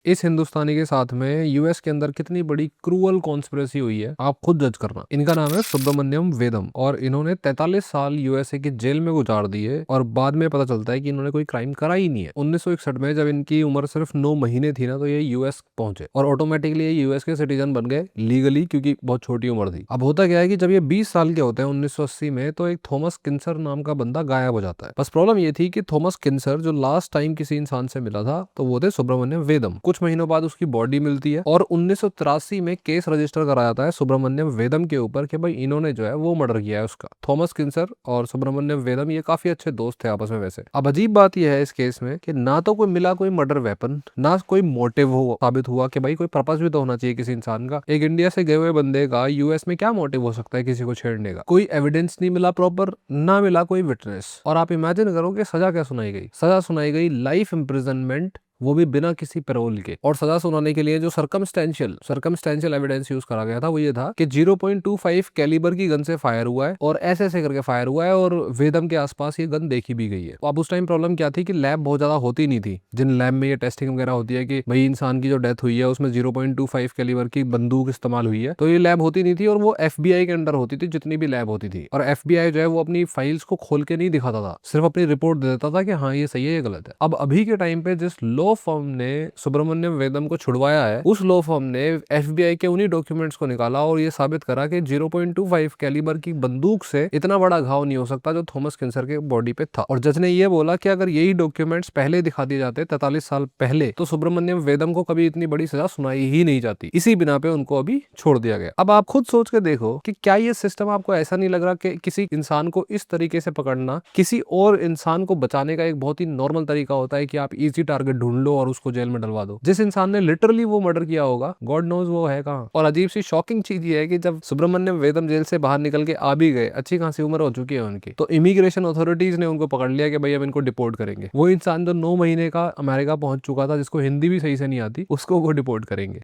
इस हिंदुस्तानी के साथ में यूएस के अंदर कितनी बड़ी क्रूअल कॉन्स्पिरेसी हुई है, आप खुद जज करना। इनका नाम है सुब्रमण्यम वेदम और इन्होंने 43 साल यूएसए की जेल में गुजार दिए और बाद में पता चलता है कि इन्होंने कोई क्राइम करा ही नहीं है। 1961 में जब इनकी उम्र सिर्फ 9 महीने थी ना, तो ये यूएस पहुंचे और ऑटोमेटिकली ये यूएस के सिटीजन बन गए लीगली, क्योंकि बहुत छोटी उम्र थी। अब होता क्या है कि जब ये 20 साल के होते हैं 1980 में, तो एक थॉमस किन्सर नाम का बंदा गायब हो जाता है। बस प्रॉब्लम ये थी कि थॉमस किन्सर जो लास्ट टाइम किसी इंसान से मिला था, तो वो थे सुब्रमण्यम वेदम। कुछ महीनों बाद उसकी बॉडी मिलती है और 1983 में केस रजिस्टर कराया जाता है सुब्रमण्यम वेदम के ऊपर कि भाई इन्होंने जो है वो मर्डर किया है उसका। थॉमस किन्सर और सुब्रमण्यम वेदम ये काफी अच्छे दोस्त थे आपस में वैसे। अब अजीब बात यह है इस केस में कि ना तो कोई मिला कोई मर्डर वेपन, ना कोई मोटिव हो साबित हुआ कि भाई कोई पर्पस भी तो होना चाहिए किसी इंसान का। एक इंडिया से गए हुए बंदे का यूएस में क्या मोटिव हो सकता है किसी को छेड़ने का? कोई एविडेंस नहीं मिला प्रॉपर, ना मिला कोई विटनेस। और आप इमेजिन करो कि सजा क्या सुनाई गई। सजा सुनाई गई लाइफ इम्प्रिजनमेंट, वो भी बिना किसी पैरोल के। और सजा सुनाने के लिए जो सर्कमस्टेंशियल एविडेंस यूज करा गया था वो ये था कि 0.25 कैलिबर की गन से फायर हुआ है और ऐसे करके फायर हुआ है और वेदम के आसपास ये गन देखी भी गई है। अब उस टाइम प्रॉब्लम क्या थी कि लैब बहुत ज्यादा होती नहीं थी। जिन लैब में ये टेस्टिंग वगैरह होती है कि भाई इंसान की जो डेथ हुई है उसमें 0.25 कैलिबर की बंदूक इस्तेमाल हुई है, तो ये लैब होती नहीं थी और वो एफबीआई के अंडर होती थी जितनी भी लैब होती थी। और एफबीआई जो है वो अपनी फाइल्स को खोल के नहीं दिखाता था, सिर्फ अपनी रिपोर्ट दे देता था कि हाँ ये सही है ये गलत है। अब अभी के टाइम पे जिस लॉ फर्म ने सुब्रमण्यम वेदम को छुड़वाया है, उस लॉ फर्म ने एफबीआई के उन्हीं डॉक्यूमेंट्स को निकाला और ये साबित करा कि 0.25 कैलिबर की बंदूक से इतना बड़ा घाव नहीं हो सकता जो थॉमस किन्सर के बॉडी पे था। और जज ने ये बोला कि अगर यही डॉक्यूमेंट्स पहले दिखा दिए जाते 43 साल पहले, तो सुब्रमण्यम वेदम को कभी इतनी बड़ी सजा सुनाई ही नहीं जाती। इसी बिना पे उनको अभी छोड़ दिया गया। अब आप खुद सोच के देखो कि क्या ये सिस्टम आपको ऐसा नहीं लग रहा कि किसी इंसान को इस तरीके से पकड़ना किसी और इंसान को बचाने का एक बहुत ही नॉर्मल तरीका होता है कि आप इजी टारगेट ढूंढ लो और उसको जेल में डलवा दो। जिस इंसान ने लिटरली वो मर्डर किया होगा, गॉड नोज वो है कहाँ। और अजीब सी शॉकिंग चीज ये है कि जब सुब्रमण्यम वेदम जेल से बाहर निकल के आ भी गए, अच्छी खासी उम्र हो चुकी है उनकी, तो इमिग्रेशन अथॉरिटीज ने उनको पकड़ लिया कि भाई अब इनको डिपोर्ट करेंगे। वो इंसान जो 9 महीने का अमेरिका पहुंच चुका था, जिसको हिंदी भी सही से नहीं आती, उसको वो डिपोर्ट करेंगे।